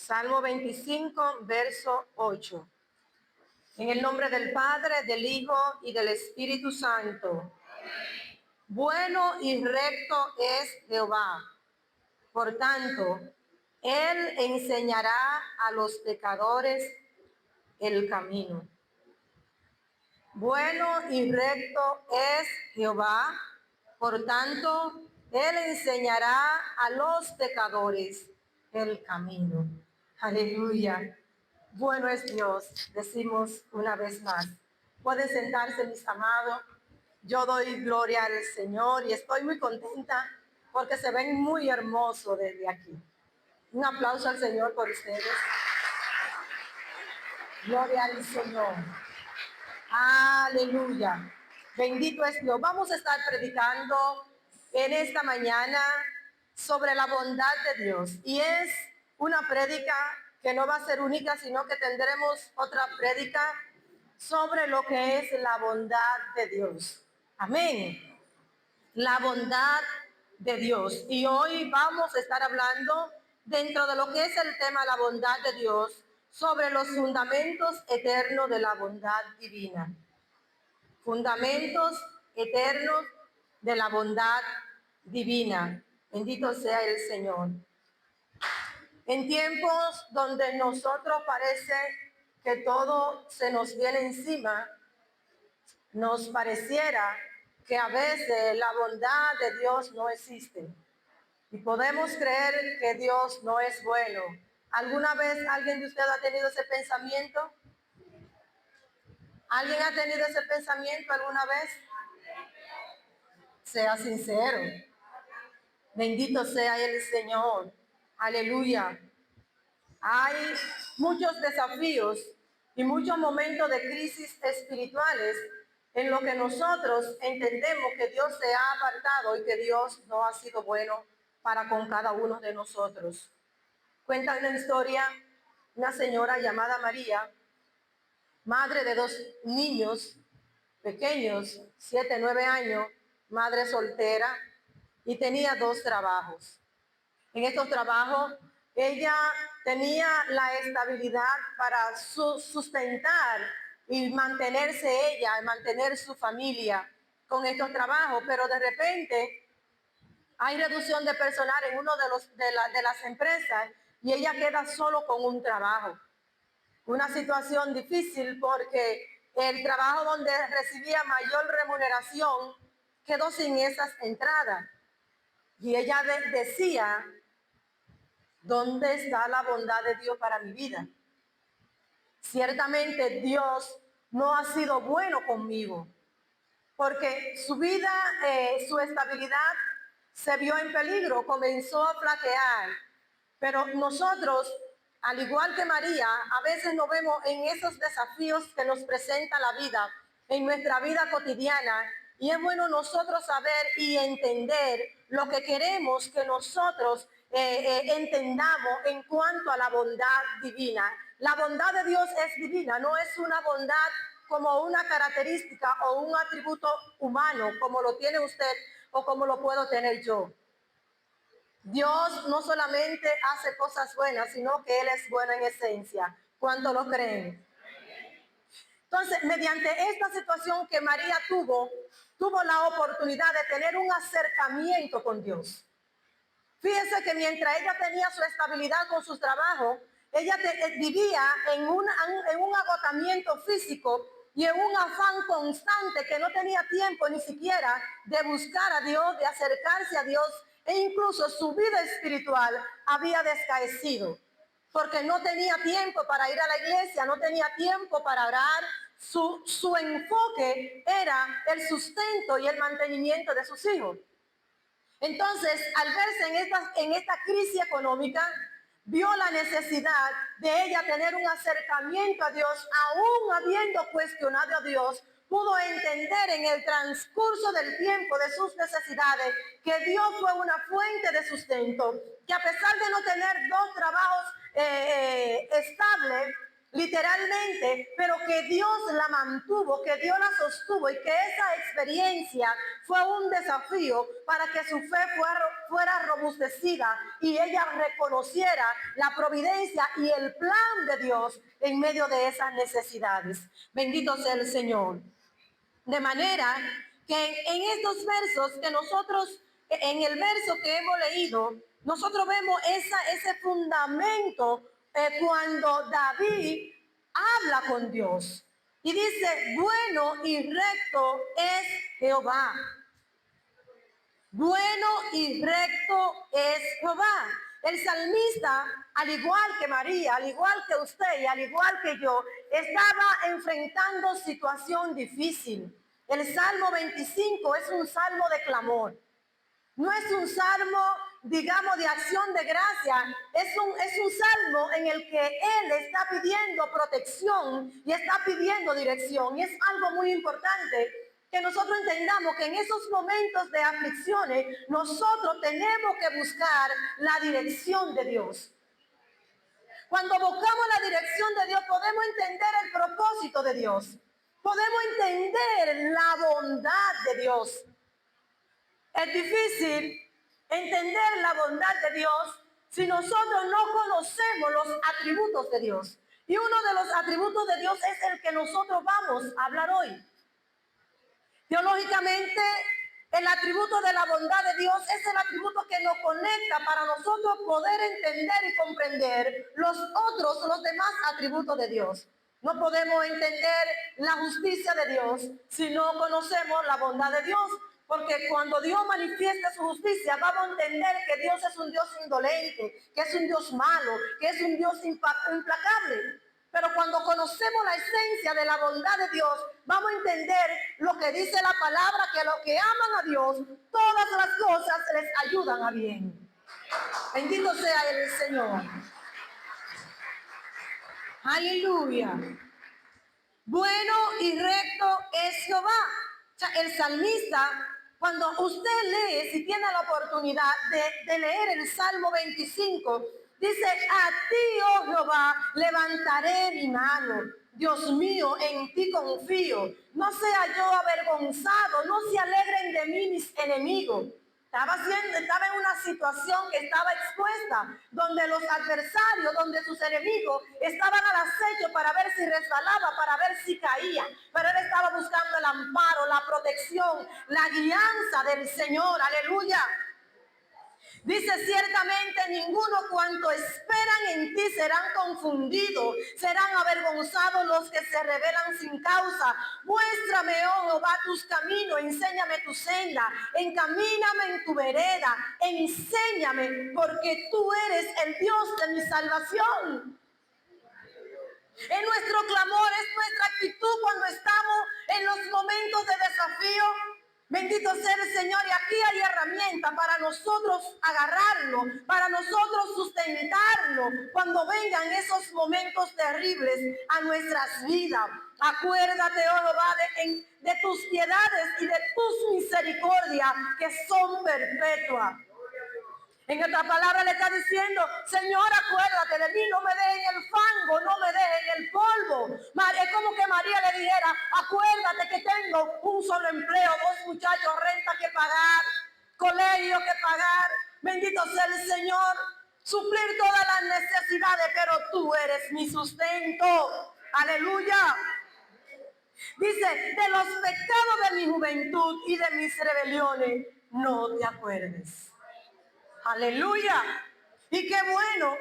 Salmo 25, verso 8. En el nombre del Padre, del Hijo y del Espíritu Santo. Bueno y recto es Jehová. Por tanto, Él enseñará a los pecadores el camino. Bueno y recto es Jehová. Por tanto, Él enseñará a los pecadores el camino. Aleluya. Bueno es Dios, decimos una vez más. Pueden sentarse, mis amados. Yo doy gloria al Señor y estoy muy contenta porque se ven muy hermosos desde aquí. Un aplauso al Señor por ustedes. Gloria al Señor. Aleluya. Bendito es Dios. Vamos a estar predicando en esta mañana sobre la bondad de Dios. Y es una prédica que no va a ser única, sino que tendremos otra prédica sobre lo que es la bondad de Dios. Amén. La bondad de Dios. Y hoy vamos a estar hablando dentro de lo que es el tema la bondad de Dios, sobre los fundamentos eternos de la bondad divina. Fundamentos eternos de la bondad divina. Bendito sea el Señor. En tiempos donde nosotros parece que todo se nos viene encima, nos pareciera que a veces la bondad de Dios no existe. Y podemos creer que Dios no es bueno. ¿Alguna vez alguien de ustedes ha tenido ese pensamiento? ¿Alguien ha tenido ese pensamiento alguna vez? Sea sincero. Bendito sea el Señor. Aleluya. Hay muchos desafíos y muchos momentos de crisis espirituales en lo que nosotros entendemos que Dios se ha apartado y que Dios no ha sido bueno para con cada uno de nosotros. Cuenta una historia, una señora llamada María, madre de 2 niños pequeños, 7, 9 años, madre soltera, y tenía 2 trabajos. En estos trabajos, ella tenía la estabilidad para sustentar y mantenerse ella, y mantener su familia con estos trabajos, pero de repente hay reducción de personal en uno de las empresas y ella queda solo con un trabajo. Una situación difícil porque el trabajo donde recibía mayor remuneración quedó sin esas entradas. Y ella decía, ¿dónde está la bondad de Dios para mi vida? Ciertamente Dios no ha sido bueno conmigo, porque su vida, su estabilidad se vio en peligro, comenzó a flaquear. Pero nosotros, al igual que María, a veces nos vemos en esos desafíos que nos presenta la vida, en nuestra vida cotidiana. Y es bueno nosotros saber y entender lo que queremos que nosotros entendamos en cuanto a la bondad divina. La bondad de Dios es divina, no es una bondad como una característica o un atributo humano, como lo tiene usted o como lo puedo tener yo. Dios no solamente hace cosas buenas, sino que Él es bueno en esencia. ¿Cuánto lo creen? Entonces, mediante esta situación que María tuvo la oportunidad de tener un acercamiento con Dios. Fíjense que mientras ella tenía su estabilidad con sus trabajos, ella vivía en un agotamiento físico y en un afán constante que no tenía tiempo ni siquiera de buscar a Dios, de acercarse a Dios, e incluso su vida espiritual había descaecido, porque no tenía tiempo para ir a la iglesia, no tenía tiempo para orar. Su enfoque era el sustento y el mantenimiento de sus hijos. Entonces, al verse en esta crisis económica, vio la necesidad de ella tener un acercamiento a Dios, aún habiendo cuestionado a Dios. Pudo entender en el transcurso del tiempo de sus necesidades que Dios fue una fuente de sustento, que a pesar de no tener 2 trabajos estables, literalmente, pero que Dios la mantuvo, que Dios la sostuvo y que esa experiencia fue un desafío para que su fe fuera robustecida y ella reconociera la providencia y el plan de Dios en medio de esas necesidades. Bendito sea el Señor. De manera que en estos versos que nosotros, en el verso que hemos leído, nosotros vemos ese fundamento cuando David habla con Dios. Y dice, bueno y recto es Jehová. Bueno y recto es Jehová. El salmista, al igual que María, al igual que usted y al igual que yo, estaba enfrentando situación difícil. El Salmo 25 es un salmo de clamor. No es un salmo, digamos, de acción de gracia. Es un salmo en el que él está pidiendo protección y está pidiendo dirección. Y es algo muy importante que nosotros entendamos que en esos momentos de aflicciones nosotros tenemos que buscar la dirección de Dios. Cuando buscamos la dirección de Dios podemos entender el propósito de Dios. Podemos entender la bondad de Dios. Es difícil entender la bondad de Dios si nosotros no conocemos los atributos de Dios. Y uno de los atributos de Dios es el que nosotros vamos a hablar hoy. Teológicamente, el atributo de la bondad de Dios es el atributo que nos conecta para nosotros poder entender y comprender los demás atributos de Dios. No podemos entender la justicia de Dios si no conocemos la bondad de Dios. Porque cuando Dios manifiesta su justicia, vamos a entender que Dios es un Dios indolente, que es un Dios malo, que es un Dios implacable. Pero cuando conocemos la esencia de la bondad de Dios, vamos a entender lo que dice la palabra, que los que aman a Dios, todas las cosas les ayudan a bien. Bendito sea el Señor. Aleluya. Bueno y recto es Jehová. O sea, el salmista, cuando usted lee, si tiene la oportunidad de leer el Salmo 25, dice, a ti, oh Jehová, levantaré mi mano. Dios mío, en ti confío. No sea yo avergonzado, no se alegren de mí mis enemigos. Estaba en una situación que estaba expuesta, donde los adversarios, donde sus enemigos estaban al acecho para ver si resbalaba, para ver si caía. Pero él estaba buscando el amparo, la protección, la guianza del Señor. Aleluya. Dice, ciertamente ninguno cuanto esperan en ti serán confundidos, serán avergonzados los que se rebelan sin causa. Muéstrame, oh Jehová, tus caminos, enséñame tu senda, encamíname en tu vereda, enséñame, porque tú eres el Dios de mi salvación. Es nuestro clamor, es nuestra actitud cuando estamos en los momentos de desafío. Bendito sea el Señor, y aquí hay herramientas para nosotros agarrarlo, para nosotros sustentarlo cuando vengan esos momentos terribles a nuestras vidas. Acuérdate, oh Jehová, de tus piedades y de tus misericordias que son perpetuas. En otra palabra le está diciendo, Señor, acuérdate de mí, no me dejes en el fango, no me dejes en el polvo. Es como que María le dijera, acuérdate que tengo un solo empleo, 2 muchachos, renta que pagar, colegio que pagar. Bendito sea el Señor, suplir todas las necesidades, pero tú eres mi sustento. Aleluya. Dice, de los pecados de mi juventud y de mis rebeliones, no te acuerdes. Aleluya. Y qué bueno.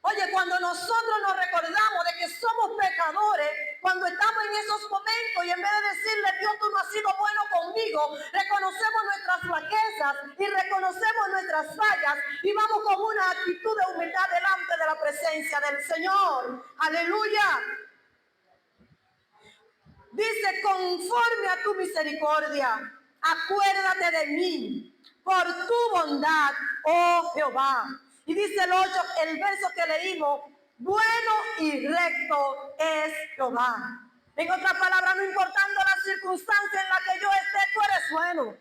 Oye, cuando nosotros nos recordamos de que somos pecadores, cuando estamos en esos momentos y en vez de decirle, Dios, tú no has sido bueno conmigo, reconocemos nuestras flaquezas y reconocemos nuestras fallas y vamos con una actitud de humildad delante de la presencia del Señor. Aleluya. Dice, conforme a tu misericordia, acuérdate de mí por tu bondad, oh Jehová. Y dice el 8, el verso que leímos, bueno y recto es Jehová. En otras palabras, no importando la circunstancia en la que yo esté, tú eres bueno.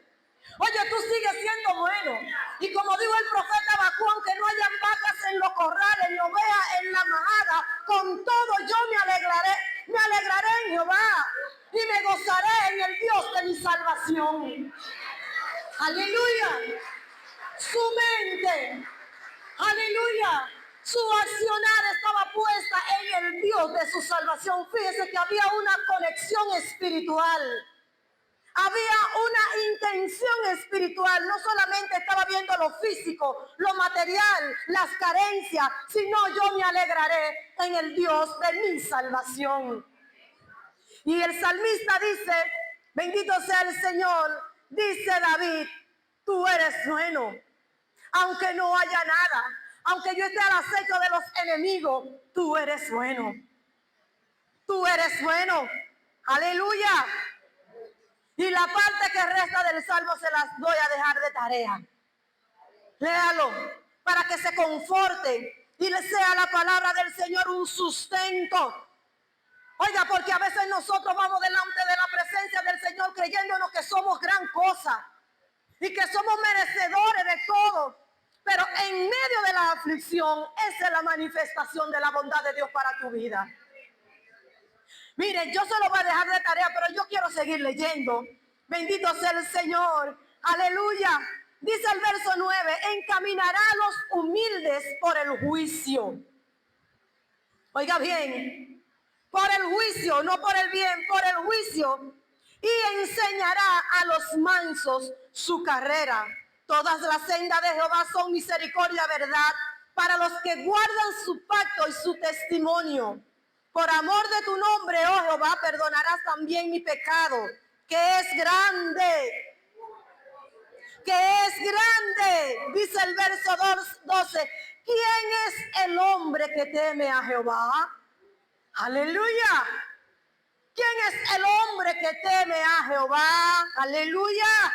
Oye, tú sigues siendo bueno. Y como dijo el profeta Habacuc, aunque no hayan vacas en los corrales, ni ovejas en la majada, con todo yo me alegraré en Jehová y me gozaré en el Dios de mi salvación. Aleluya. Su mente, aleluya, su accionar estaba puesta en el Dios de su salvación. Fíjese que había una conexión espiritual. Había una intención espiritual, no solamente estaba viendo lo físico, lo material, las carencias, sino yo me alegraré en el Dios de mi salvación. Y el salmista dice, bendito sea el Señor, dice David, tú eres bueno, aunque no haya nada, aunque yo esté al acecho de los enemigos, tú eres bueno. Tú eres bueno, aleluya. Y la parte que resta del salmo se las voy a dejar de tarea. Léalo para que se conforte y le sea la palabra del Señor un sustento. Oiga, porque a veces nosotros vamos delante de la presencia del Señor creyéndonos que somos gran cosa y que somos merecedores de todo. Pero en medio de la aflicción, esa es la manifestación de la bondad de Dios para tu vida. Mire, yo se lo voy a dejar de tarea, pero yo quiero seguir leyendo. Bendito sea el Señor. Aleluya. Dice el verso 9, encaminará a los humildes por el juicio. Oiga bien, por el juicio, no por el bien, por el juicio. Y enseñará a los mansos su carrera. Todas las sendas de Jehová son misericordia, verdad, para los que guardan su pacto y su testimonio. Por amor de tu nombre, oh Jehová, perdonarás también mi pecado, que es grande. Que es grande, dice el verso 12. ¿Quién es el hombre que teme a Jehová? Aleluya. ¿Quién es el hombre que teme a Jehová? Aleluya.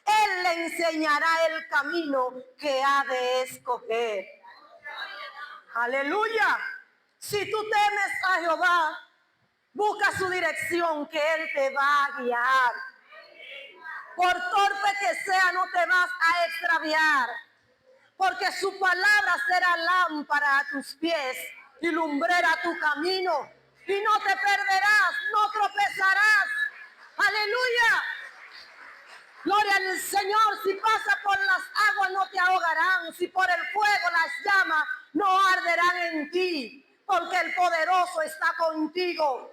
Él le enseñará el camino que ha de escoger. Aleluya. Si tú temes a Jehová, busca su dirección que Él te va a guiar. Por torpe que sea, no te vas a extraviar, porque su palabra será lámpara a tus pies y lumbrera a tu camino. Y no te perderás, no tropezarás. Aleluya. Gloria al Señor. Si pasas por las aguas no te ahogarán. Si por el fuego las llamas no arderán en ti, porque el poderoso está contigo.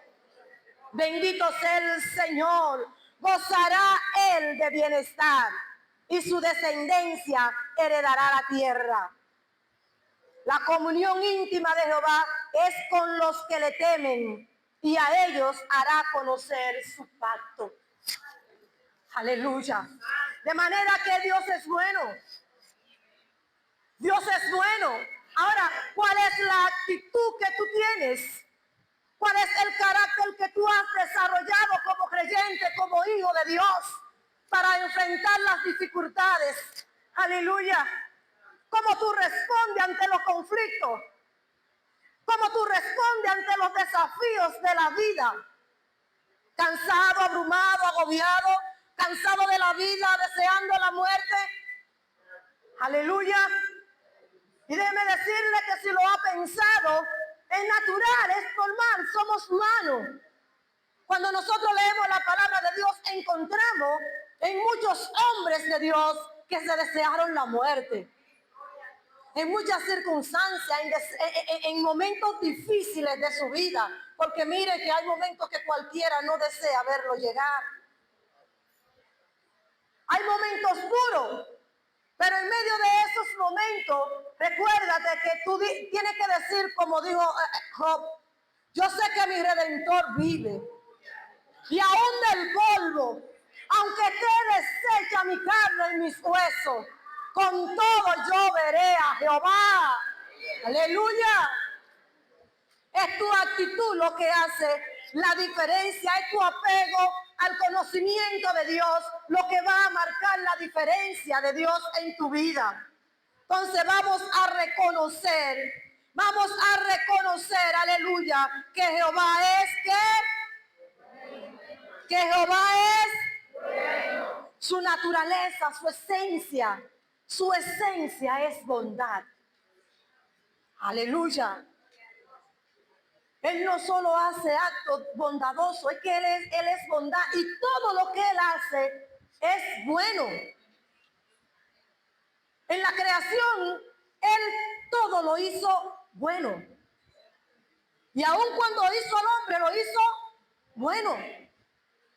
Bendito sea el Señor. Gozará él de bienestar y su descendencia heredará la tierra. La comunión íntima de Jehová es con los que le temen y a ellos hará conocer su pacto. Aleluya. De manera que Dios es bueno. Dios es bueno. Ahora, ¿cuál es la actitud que tú tienes? ¿Cuál es el carácter que tú has desarrollado como creyente, como hijo de Dios, para enfrentar las dificultades? Aleluya. ¿Cómo tú respondes ante los conflictos? ¿Cómo tú respondes ante los desafíos de la vida? Cansado, abrumado, agobiado, cansado de la vida, deseando la muerte. Aleluya. Y déjeme decirle que si lo ha pensado, es natural, es normal, somos humanos. Cuando nosotros leemos la palabra de Dios, encontramos en muchos hombres de Dios que se desearon la muerte. En muchas circunstancias, en momentos difíciles de su vida. Porque mire que hay momentos que cualquiera no desea verlo llegar. Hay momentos duros. Pero en medio de esos momentos, recuérdate que tú tienes que decir, como dijo Job, yo sé que mi Redentor vive. Y aún del polvo, aunque esté deshecha mi carne y mis huesos, con todo yo veré a Jehová. Aleluya. Es tu actitud lo que hace la diferencia, es tu apego al conocimiento de Dios lo que va a marcar la diferencia de Dios en tu vida. Entonces vamos a reconocer, aleluya, que Jehová es que Jehová es su naturaleza, su esencia es bondad. Aleluya. Él no solo hace actos bondadosos, es que Él es bondad y todo lo que Él hace es bueno. En la creación, Él todo lo hizo bueno. Y aun cuando hizo al hombre, lo hizo bueno.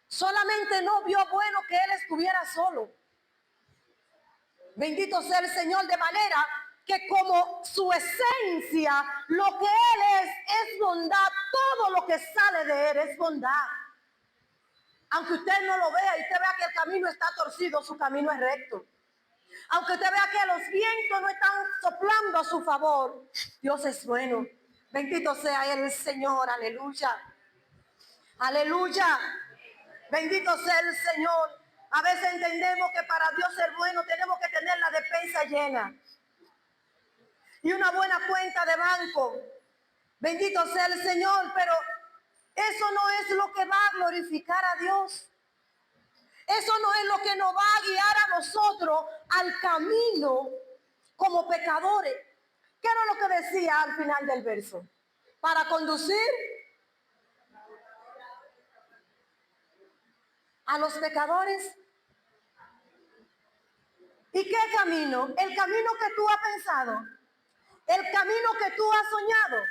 Solamente no vio bueno que Él estuviera solo. Bendito sea el Señor, de manera que como su esencia, lo que Él es bondad. Todo lo que sale de Él es bondad. Aunque usted no lo vea y usted vea que el camino está torcido, su camino es recto. Aunque usted vea que los vientos no están soplando a su favor, Dios es bueno. Bendito sea el Señor, aleluya. Aleluya. Bendito sea el Señor. A veces entendemos que para Dios ser bueno tenemos que tener la despensa llena y una buena cuenta de banco. Bendito sea el Señor, pero eso no es lo que va a glorificar a Dios. Eso no es lo que nos va a guiar a nosotros al camino como pecadores. ¿Qué era lo que decía al final del verso? Para conducir a los pecadores. ¿Y qué camino? El camino que tú has pensado, el camino que tú has soñado,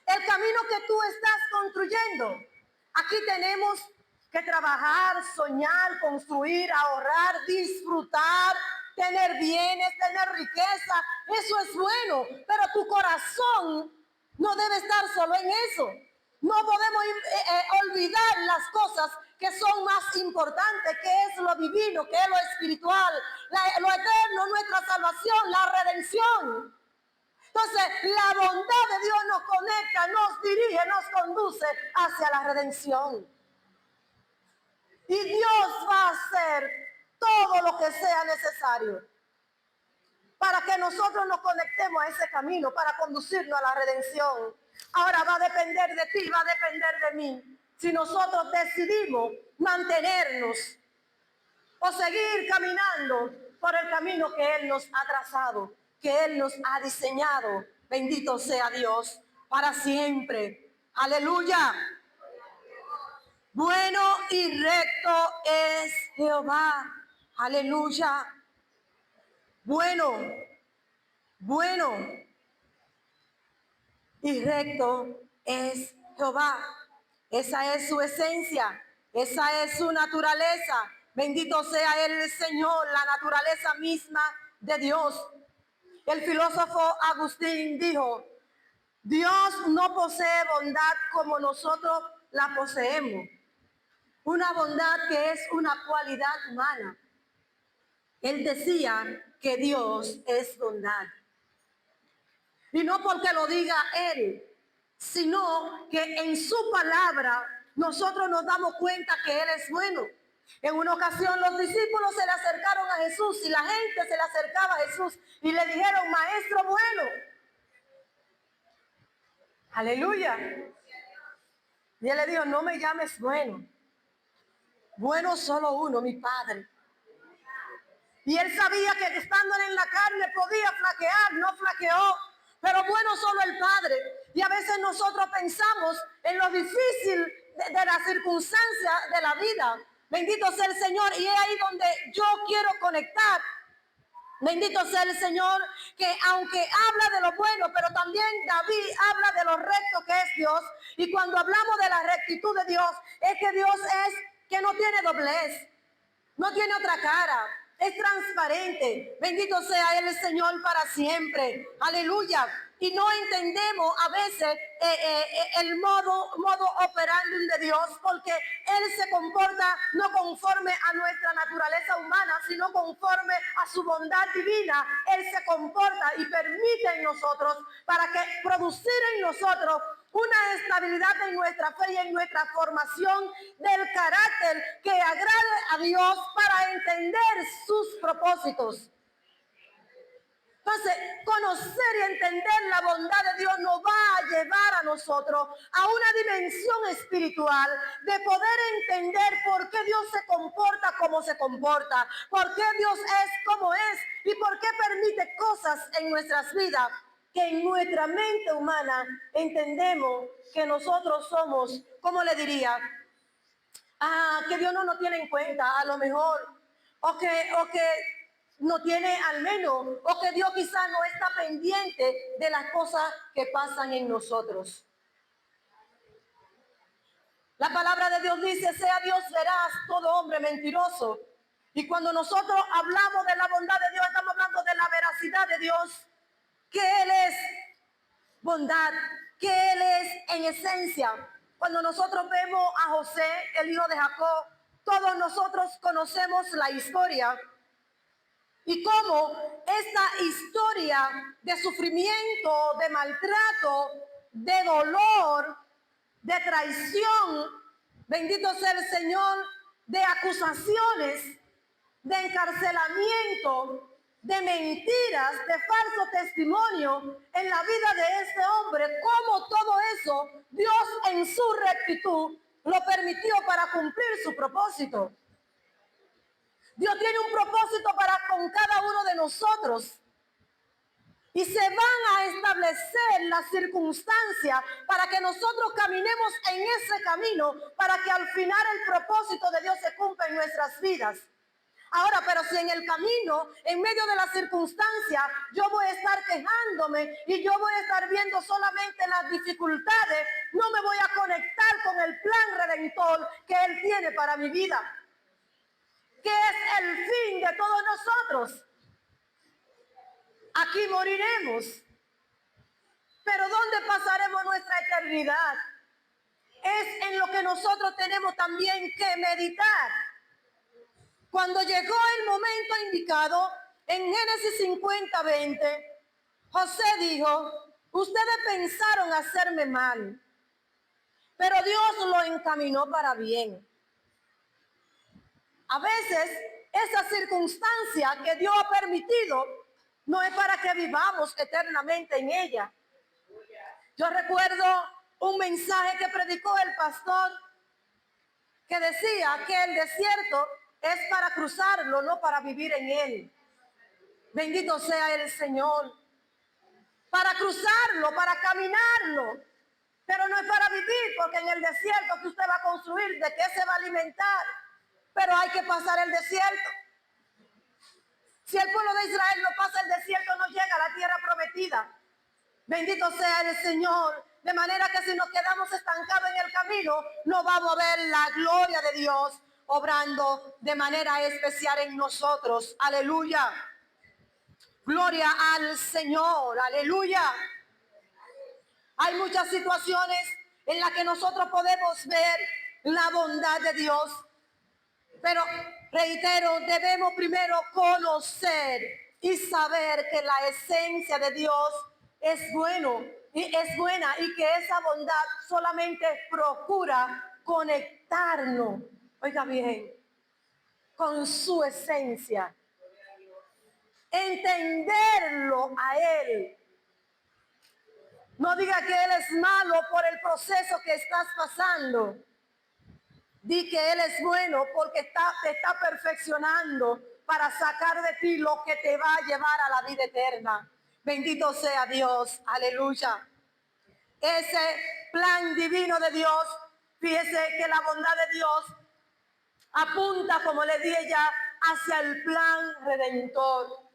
el camino que tú estás construyendo. Aquí tenemos que trabajar, soñar, construir, ahorrar, disfrutar, tener bienes, tener riqueza. Eso es bueno, pero tu corazón no debe estar solo en eso. No podemos olvidar las cosas que son más importantes, que es lo divino, que es lo espiritual, lo eterno, nuestra salvación, la redención. Entonces, la bondad de Dios nos conecta, nos dirige, nos conduce hacia la redención. Y Dios va a hacer todo lo que sea necesario para que nosotros nos conectemos a ese camino, para conducirnos a la redención. Ahora va a depender de ti, va a depender de mí, si nosotros decidimos mantenernos o seguir caminando por el camino que Él nos ha trazado, que Él nos ha diseñado. Bendito sea Dios para siempre. Aleluya. Bueno y recto es Jehová. Aleluya. Bueno y recto es Jehová. Esa es su esencia, esa es su naturaleza. Bendito sea el Señor, la naturaleza misma de Dios. El filósofo Agustín dijo: Dios no posee bondad como nosotros la poseemos. Una bondad que es una cualidad humana. Él decía que Dios es bondad. Y no porque lo diga Él, sino que en su palabra nosotros nos damos cuenta que Él es bueno. En una ocasión los discípulos se le acercaron a Jesús y la gente se le acercaba a Jesús y le dijeron: Maestro bueno. Aleluya. Y Él le dijo: no me llames bueno. Bueno solo uno, mi Padre. Y Él sabía que estando en la carne podía flaquear, no flaqueó. Pero bueno solo el Padre. Y a veces nosotros pensamos en lo difícil de la circunstancia de la vida. Bendito sea el Señor. Y es ahí donde yo quiero conectar. Bendito sea el Señor, que aunque habla de lo bueno, pero también David habla de lo recto que es Dios. Y cuando hablamos de la rectitud de Dios, es que Dios es que no tiene doblez, no tiene otra cara. Es transparente. Bendito sea el Señor para siempre. Aleluya. Y no entendemos a veces el modo operando de Dios, porque Él se comporta no conforme a nuestra naturaleza humana, sino conforme a su bondad divina. Él se comporta y permite en nosotros para que producir en nosotros una estabilidad en nuestra fe y en nuestra formación del carácter que agrade a Dios para entender sus propósitos. Entonces, conocer y entender la bondad de Dios nos va a llevar a nosotros a una dimensión espiritual de poder entender por qué Dios se comporta como se comporta, por qué Dios es como es y por qué permite cosas en nuestras vidas. que en nuestra mente humana entendemos que nosotros somos, ¿cómo le diría? Que Dios no nos tiene en cuenta, a lo mejor, o que no tiene al menos, o que Dios quizás no está pendiente de las cosas que pasan en nosotros. La palabra de Dios dice, sea Dios veraz, todo hombre mentiroso. Y cuando nosotros hablamos de la bondad de Dios, estamos hablando de la veracidad de Dios, que Él es bondad, que Él es en esencia. Cuando nosotros vemos a José, el hijo de Jacob, todos nosotros conocemos la historia y cómo esta historia de sufrimiento, de maltrato, de dolor, de traición, bendito sea el Señor, de acusaciones, de encarcelamiento, de mentiras, de falso testimonio en la vida de este hombre, cómo todo eso Dios en su rectitud lo permitió para cumplir su propósito. Dios tiene un propósito para con cada uno de nosotros. Y se van a establecer las circunstancias para que nosotros caminemos en ese camino, para que al final el propósito de Dios se cumpla en nuestras vidas. Ahora, pero si en el camino, en medio de las circunstancias, yo voy a estar quejándome y yo voy a estar viendo solamente las dificultades, no me voy a conectar con el plan redentor que Él tiene para mi vida, que es el fin de todos nosotros. Aquí moriremos, pero ¿dónde pasaremos nuestra eternidad? Es en lo que nosotros tenemos también que meditar. Cuando llegó el momento indicado, en Génesis 50:20, José dijo, ustedes pensaron hacerme mal, pero Dios lo encaminó para bien. A veces, esa circunstancia que Dios ha permitido no es para que vivamos eternamente en ella. Yo recuerdo un mensaje que predicó el pastor que decía que el desierto es para cruzarlo, no para vivir en él. Bendito sea el Señor. Para cruzarlo, para caminarlo. Pero no es para vivir, porque en el desierto que usted va a construir, ¿de qué se va a alimentar? Pero hay que pasar el desierto. Si el pueblo de Israel no pasa el desierto, no llega a la tierra prometida. Bendito sea el Señor. De manera que si nos quedamos estancados en el camino, no vamos a ver la gloria de Dios obrando de manera especial en nosotros. Aleluya. Gloria al Señor. Aleluya. Hay muchas situaciones en las que nosotros podemos ver la bondad de Dios. Pero reitero, debemos primero conocer y saber que la esencia de Dios es bueno y es buena y que esa bondad solamente procura conectarnos, oiga bien, con su esencia, entenderlo a Él. No diga que Él es malo por el proceso que estás pasando. Di que Él es bueno porque te está perfeccionando para sacar de ti lo que te va a llevar a la vida eterna. Bendito sea Dios. Aleluya. Ese plan divino de Dios, fíjese que la bondad de Dios apunta, como le dije ya, hacia el plan redentor.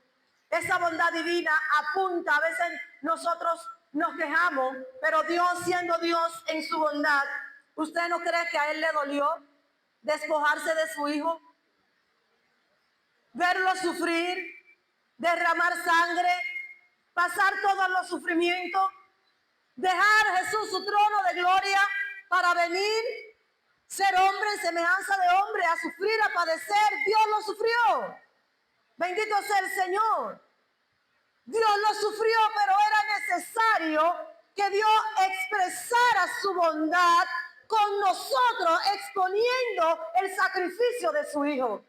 Esa bondad divina apunta, a veces nosotros nos quejamos, pero Dios siendo Dios en su bondad, ¿usted no cree que a Él le dolió despojarse de su hijo? Verlo sufrir, derramar sangre, pasar todos los sufrimientos, dejar Jesús su trono de gloria para venir, ser hombre en semejanza de hombre, a sufrir, a padecer. Dios lo sufrió. Bendito sea el Señor. Dios lo sufrió, pero era necesario que Dios expresara su bondad con nosotros, exponiendo el sacrificio de su Hijo.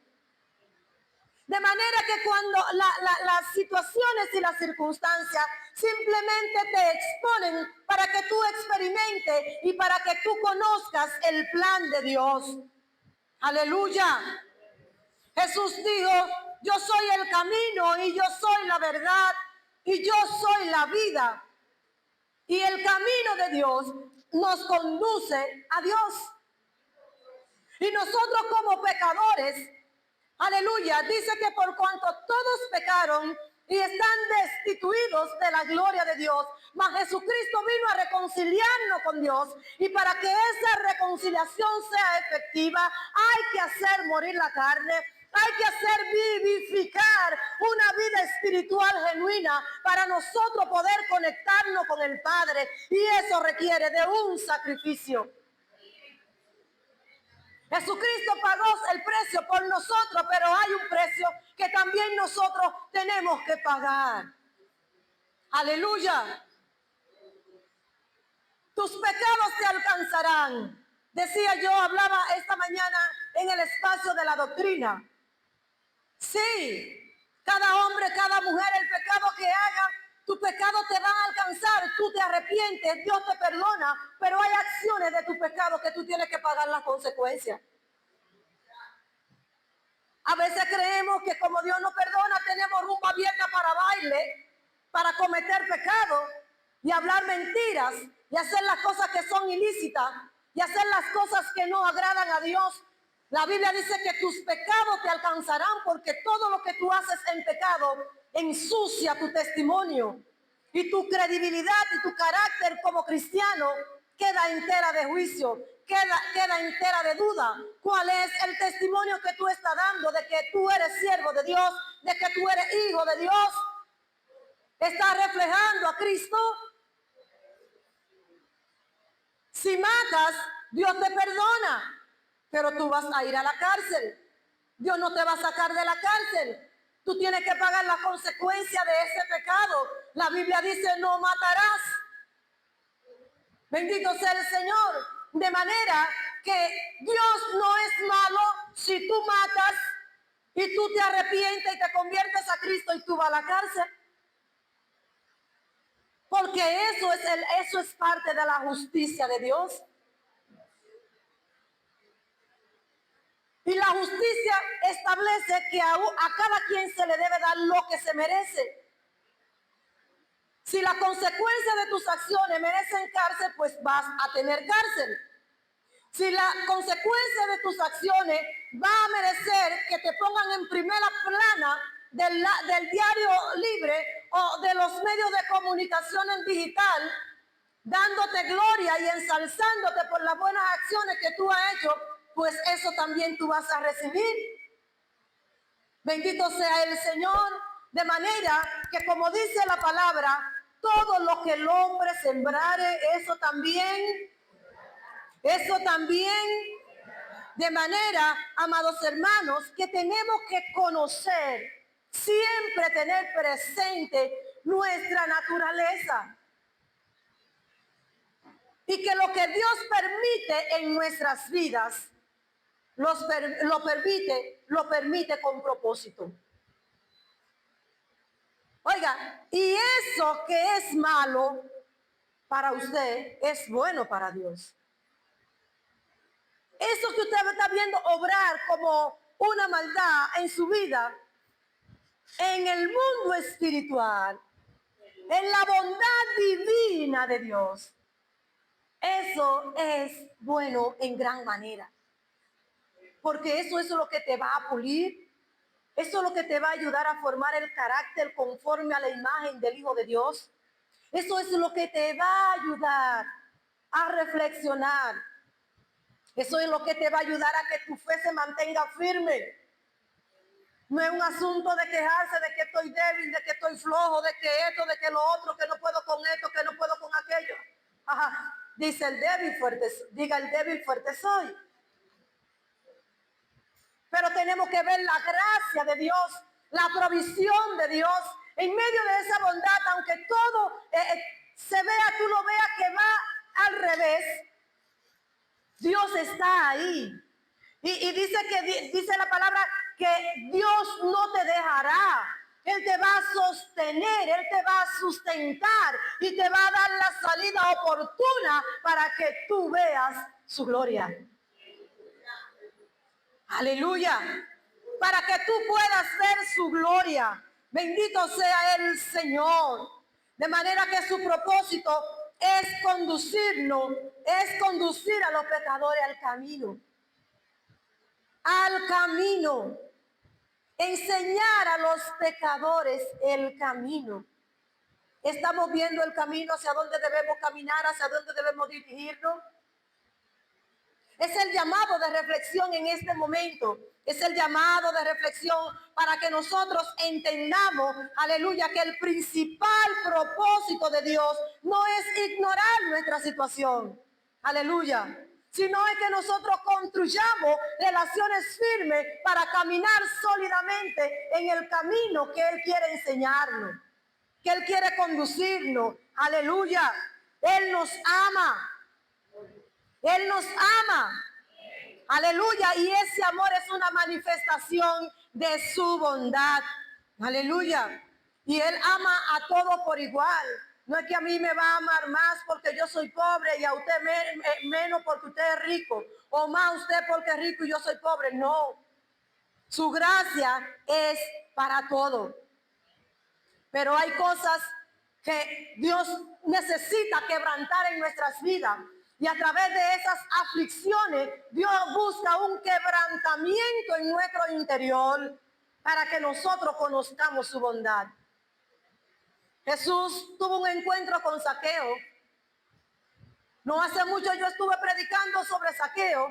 De manera que cuando las situaciones y las circunstancias simplemente te exponen para que tú experimentes y para que tú conozcas el plan de Dios. Aleluya. Jesús dijo, yo soy el camino y yo soy la verdad y yo soy la vida. Y el camino de Dios nos conduce a Dios. Y nosotros como pecadores, aleluya, dice que por cuanto todos pecaron y están destituidos de la gloria de Dios, mas Jesucristo vino a reconciliarnos con Dios, y para que esa reconciliación sea efectiva hay que hacer morir la carne, hay que hacer vivificar una vida espiritual genuina para nosotros poder conectarnos con el Padre, y eso requiere de un sacrificio. Jesucristo pagó el precio por nosotros, pero hay un precio que también nosotros tenemos que pagar. Aleluya. Tus pecados te alcanzarán. Decía yo, hablaba esta mañana en el espacio de la doctrina. Sí, cada hombre, cada mujer, el pecado que haga, tu pecado te va a alcanzar. Tú te arrepientes, Dios te perdona, pero hay acciones de tu pecado que tú tienes que pagar las consecuencias. A veces creemos que como Dios nos perdona, tenemos rumba abierta para baile, para cometer pecado y hablar mentiras y hacer las cosas que son ilícitas y hacer las cosas que no agradan a Dios. La Biblia dice que tus pecados te alcanzarán, porque todo lo que tú haces en pecado ensucia tu testimonio, y tu credibilidad y tu carácter como cristiano queda entera de juicio, queda entera de duda. ¿Cuál es el testimonio que tú estás dando de que tú eres siervo de Dios, de que tú eres hijo de Dios? ¿Estás reflejando a Cristo? Si matas, Dios te perdona, pero tú vas a ir a la cárcel. Dios no te va a sacar de la cárcel. Tú tienes que pagar la consecuencia de ese pecado. La Biblia dice, no matarás. Bendito sea el Señor. De manera que Dios no es malo si tú matas y tú te arrepientes y te conviertes a Cristo y tú vas a la cárcel. Porque eso es parte de la justicia de Dios. Y la justicia establece que a cada quien se le debe dar lo que se merece. Si la consecuencia de tus acciones merecen cárcel, pues vas a tener cárcel. Si la consecuencia de tus acciones va a merecer que te pongan en primera plana del diario libre o de los medios de comunicación en digital, dándote gloria y ensalzándote por las buenas acciones que tú has hecho, pues eso también tú vas a recibir. Bendito sea el Señor. De manera que, como dice la palabra, todo lo que el hombre sembrare, eso también. De manera, amados hermanos, que tenemos que conocer, siempre tener presente nuestra naturaleza. Y que lo que Dios permite en nuestras vidas, lo permite con propósito. Oiga, y eso que es malo para usted es bueno para Dios. Eso que usted está viendo obrar como una maldad en su vida, en el mundo espiritual, en la bondad divina de Dios, eso es bueno en gran manera. Porque eso es lo que te va a pulir. Eso es lo que te va a ayudar a formar el carácter conforme a la imagen del Hijo de Dios. Eso es lo que te va a ayudar a reflexionar. Eso es lo que te va a ayudar a que tu fe se mantenga firme. No es un asunto de quejarse de que estoy débil, de que estoy flojo, de que esto, de que lo otro, que no puedo con esto, que no puedo con aquello. Ajá. Dice el débil fuerte, diga el débil fuerte soy. Pero tenemos que ver la gracia de Dios, la provisión de Dios en medio de esa bondad, aunque todo se vea, tú lo veas que va al revés. Dios está ahí. Y dice la palabra que Dios no te dejará. Él te va a sostener, Él te va a sustentar y te va a dar la salida oportuna para que tú veas su gloria. Aleluya. Para que tú puedas ver su gloria. Bendito sea el Señor. De manera que su propósito es conducir a los pecadores al camino. Al camino. Enseñar a los pecadores el camino. Estamos viendo el camino hacia dónde debemos caminar, hacia dónde debemos dirigirnos. Es el llamado de reflexión en este momento. Es el llamado de reflexión para que nosotros entendamos, aleluya, que el principal propósito de Dios no es ignorar nuestra situación, aleluya, sino es que nosotros construyamos relaciones firmes para caminar sólidamente en el camino que Él quiere enseñarnos, que Él quiere conducirnos, aleluya. Él nos ama. Él nos ama. Aleluya. Y ese amor es una manifestación de su bondad. Aleluya. Y Él ama a todos por igual. No es que a mí me va a amar más porque yo soy pobre y a usted menos porque usted es rico. O más usted porque es rico y yo soy pobre. No. Su gracia es para todos. Pero hay cosas que Dios necesita quebrantar en nuestras vidas. Y a través de esas aflicciones, Dios busca un quebrantamiento en nuestro interior para que nosotros conozcamos su bondad. Jesús tuvo un encuentro con Zaqueo. No hace mucho yo estuve predicando sobre Zaqueo.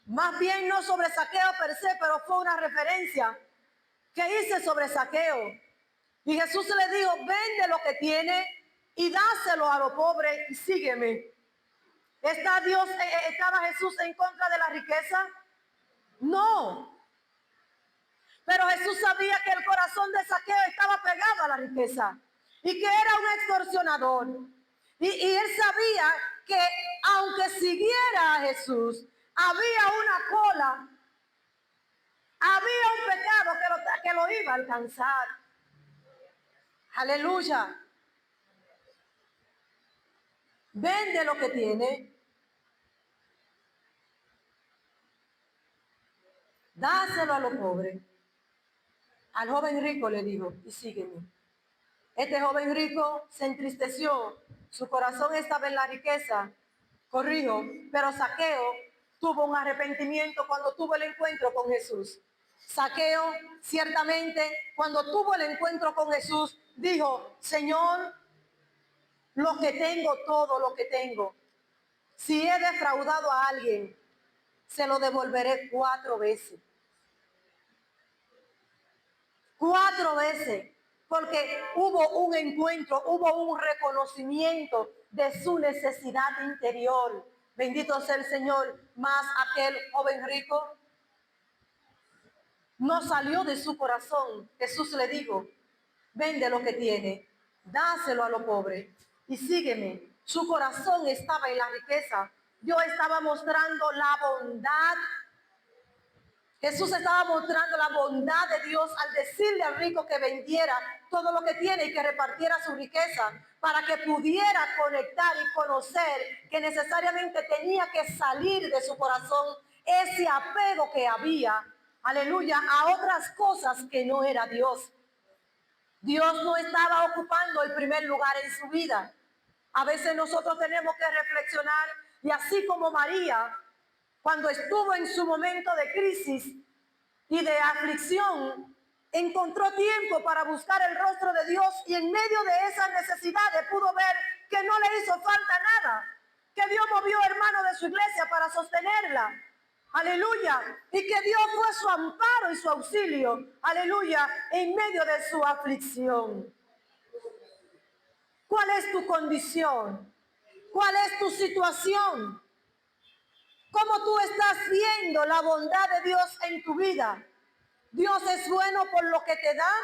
Más bien no sobre Zaqueo per se, pero fue una referencia que hice sobre Zaqueo. Y Jesús le dijo, vende lo que tiene y dáselo a los pobres y sígueme. ¿Estaba Jesús en contra de la riqueza? No. Pero Jesús sabía que el corazón de Zaqueo estaba pegado a la riqueza y que era un extorsionador. Y él sabía que aunque siguiera a Jesús, había una cola, había un pecado que lo iba a alcanzar. Aleluya. Vende lo que tiene, dáselo a los pobres. Al joven rico le dijo, y sígueme. Este joven rico se entristeció, su corazón estaba en la riqueza, corrijo, pero Zaqueo tuvo un arrepentimiento cuando tuvo el encuentro con Jesús. Zaqueo, ciertamente, cuando tuvo el encuentro con Jesús, dijo, Señor, lo que tengo, todo lo que tengo, si he defraudado a alguien, se lo devolveré 4 veces. 4 veces. Porque hubo un encuentro, hubo un reconocimiento de su necesidad interior. Bendito sea el Señor. Más aquel joven rico no salió de su corazón. Jesús le dijo, vende lo que tiene, dáselo a los pobres y sígueme. Su corazón estaba en la riqueza. Dios estaba mostrando la bondad. Jesús estaba mostrando la bondad de Dios al decirle al rico que vendiera todo lo que tiene y que repartiera su riqueza para que pudiera conectar y conocer que necesariamente tenía que salir de su corazón ese apego que había, aleluya, a otras cosas que no era Dios. Dios no estaba ocupando el primer lugar en su vida. A veces nosotros tenemos que reflexionar y así como María, cuando estuvo en su momento de crisis y de aflicción, encontró tiempo para buscar el rostro de Dios y en medio de esas necesidades pudo ver que no le hizo falta nada, que Dios movió hermanos de su iglesia para sostenerla. Aleluya. Y que Dios fue su amparo y su auxilio. Aleluya. En medio de su aflicción. ¿Cuál es tu condición? ¿Cuál es tu situación? ¿Cómo tú estás viendo la bondad de Dios en tu vida? ¿Dios es bueno por lo que te da?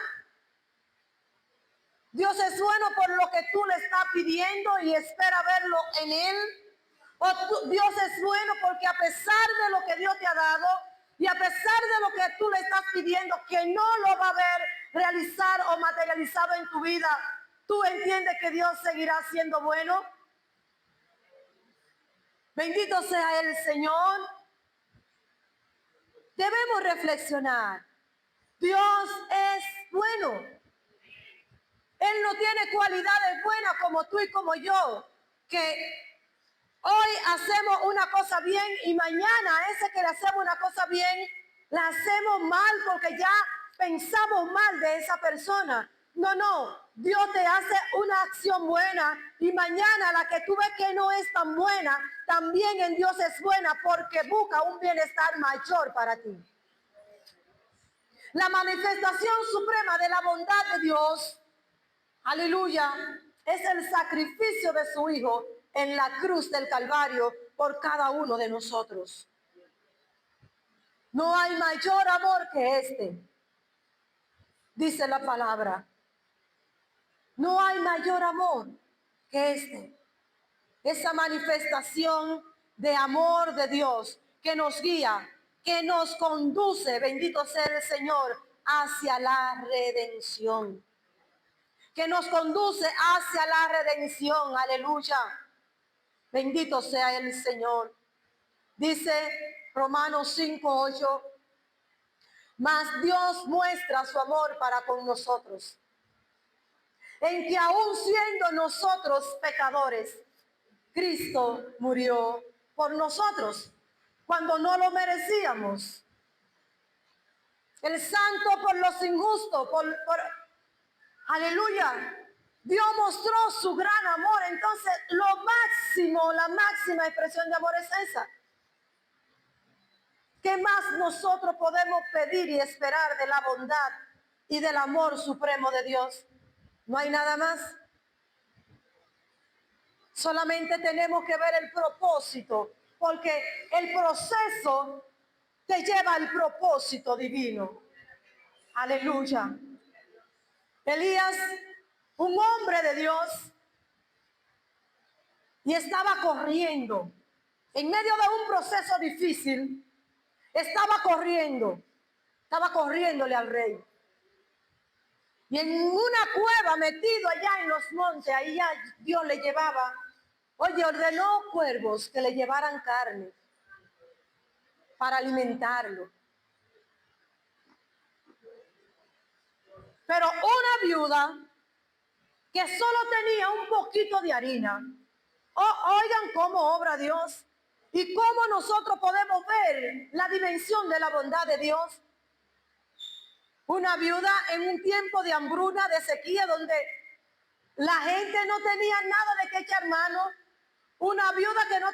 ¿Dios es bueno por lo que tú le estás pidiendo y espera verlo en Él? ¿O Dios es bueno porque a pesar de lo que Dios te ha dado y a pesar de lo que tú le estás pidiendo, que no lo va a ver realizar o materializado en tu vida, tú entiendes que Dios seguirá siendo bueno? Bendito sea el Señor. Debemos reflexionar. Dios es bueno. Él no tiene cualidades buenas como tú y como yo, que hoy hacemos una cosa bien y mañana a ese que le hacemos una cosa bien, la hacemos mal porque ya pensamos mal de esa persona. No, no, Dios te hace una acción buena y mañana la que tú ves que no es tan buena, también en Dios es buena porque busca un bienestar mayor para ti. La manifestación suprema de la bondad de Dios, aleluya, es el sacrificio de su Hijo en la cruz del Calvario por cada uno de nosotros. No hay mayor amor que este, dice la palabra. No hay mayor amor que este. Esa manifestación de amor de Dios que nos guía, que nos conduce, bendito sea el Señor, hacia la redención. Que nos conduce hacia la redención, aleluya. Bendito sea el Señor. Dice Romanos 5:8, mas Dios muestra su amor para con nosotros, en que aún siendo nosotros pecadores, Cristo murió por nosotros cuando no lo merecíamos. El santo por los injustos, aleluya. Dios mostró su gran amor. Entonces, lo máximo, la máxima expresión de amor es esa. ¿Qué más nosotros podemos pedir y esperar de la bondad y del amor supremo de Dios? No hay nada más. Solamente tenemos que ver el propósito, porque el proceso te lleva al propósito divino. Aleluya. Elías, un hombre de Dios, y estaba corriendo. En medio de un proceso difícil, estaba corriéndole al rey. Y en una cueva metido allá en los montes, ahí ya Dios le llevaba, oye, ordenó cuervos que le llevaran carne para alimentarlo. Pero una viuda que solo tenía un poquito de harina, oigan cómo obra Dios y cómo nosotros podemos ver la dimensión de la bondad de Dios. Una viuda en un tiempo de hambruna, de sequía, donde la gente no tenía nada de qué echar mano. Una viuda que no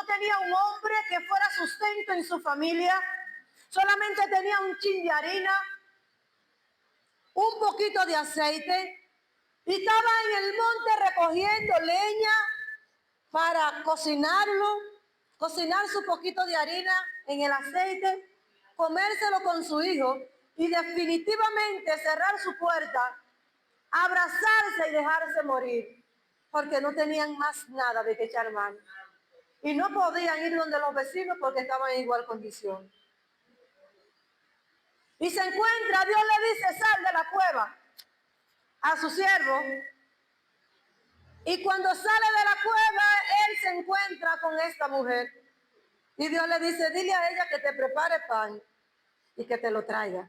tenía un hombre que fuera sustento en su familia. Solamente tenía un chin de harina, un poquito de aceite. Y estaba en el monte recogiendo leña para cocinarlo, cocinar su poquito de harina en el aceite, comérselo con su hijo y definitivamente cerrar su puerta, abrazarse y dejarse morir, porque no tenían más nada de que echar mano. Y no podían ir donde los vecinos porque estaban en igual condición. Y se encuentra, Dios le dice, sal de la cueva a su siervo. Y cuando sale de la cueva, él se encuentra con esta mujer. Y Dios le dice, dile a ella que te prepare pan y que te lo traiga.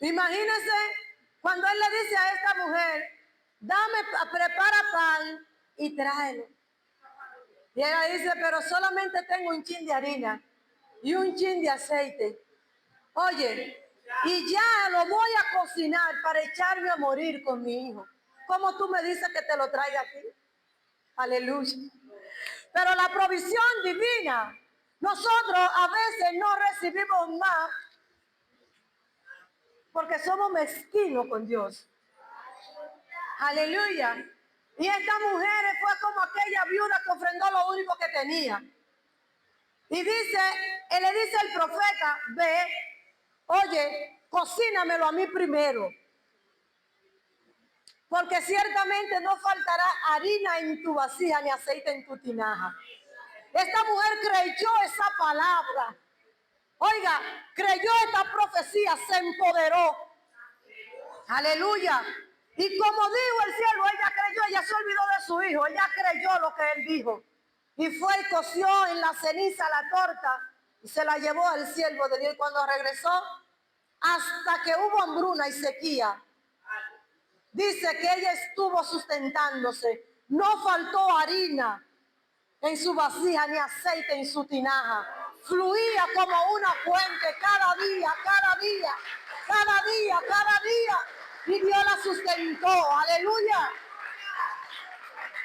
Imagínense cuando él le dice a esta mujer, prepara pan y tráelo. Y ella dice, pero solamente tengo un chin de harina y un chin de aceite. Oye, y ya lo voy a cocinar para echarme a morir con mi hijo. ¿Cómo tú me dices que te lo traiga aquí? Aleluya. Pero la provisión divina, nosotros a veces no recibimos más porque somos mezquinos con Dios. Aleluya. Y esta mujer fue como aquella viuda que ofrendó lo único que tenía. Y él le dice al profeta, ve, oye, cocínamelo a mí primero. Porque ciertamente no faltará harina en tu vasija ni aceite en tu tinaja. Esta mujer creyó esa palabra. Oiga, creyó esta profecía, se empoderó. Aleluya. Y como dijo el cielo, ella creyó, ella se olvidó de su hijo, ella creyó lo que él dijo. Y fue y coció en la ceniza la torta y se la llevó al siervo de Dios. Cuando regresó, hasta que hubo hambruna y sequía, dice que ella estuvo sustentándose. No faltó harina en su vasija ni aceite en su tinaja. Fluía como una fuente cada día, cada día, cada día, cada día. Y Dios la sustentó. Aleluya.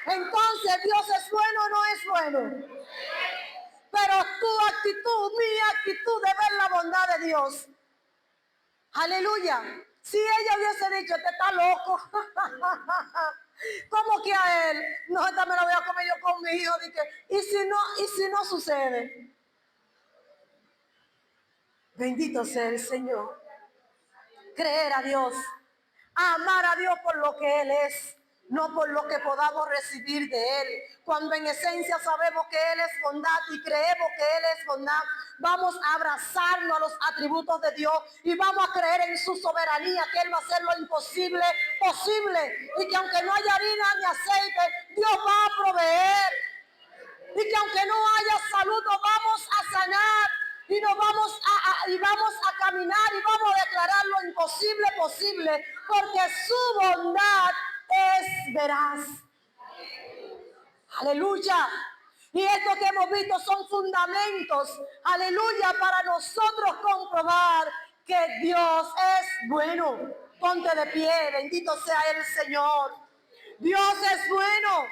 Entonces, ¿Dios es bueno o no es bueno? Pero tu actitud, mi actitud de ver la bondad de Dios. Aleluya. Si ella hubiese dicho, este está loco. ¿Cómo que a él? No, esta me la voy a comer yo con mi hijo. Dije, ¿y si no sucede? Bendito sea el Señor. Creer a Dios. Amar a Dios por lo que Él es, no por lo que podamos recibir de Él. Cuando en esencia sabemos que Él es bondad y creemos que Él es bondad, vamos a abrazarnos a los atributos de Dios y vamos a creer en su soberanía, que Él va a hacer lo imposible posible, y que aunque no haya harina ni aceite, Dios va a proveer, y que aunque no haya salud, nos vamos a sanar. Y nos vamos a caminar y vamos a declarar lo imposible posible, porque su bondad es veraz. Aleluya. Y esto que hemos visto son fundamentos, aleluya, para nosotros comprobar que Dios es bueno. Ponte de pie, bendito sea el Señor. Dios es bueno.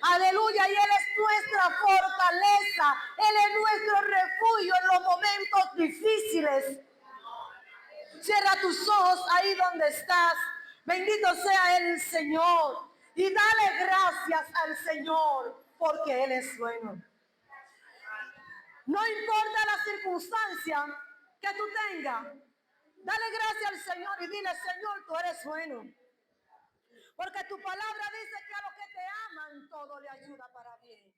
Aleluya, y Él es nuestra fortaleza, Él es nuestro refugio en los momentos difíciles. Cierra tus ojos ahí donde estás. Bendito sea el Señor. Y dale gracias al Señor, porque Él es bueno. No importa la circunstancia que tú tengas, dale gracias al Señor y dile, Señor, tú eres bueno. Porque tu palabra dice que a los que te aman todo le ayuda para bien.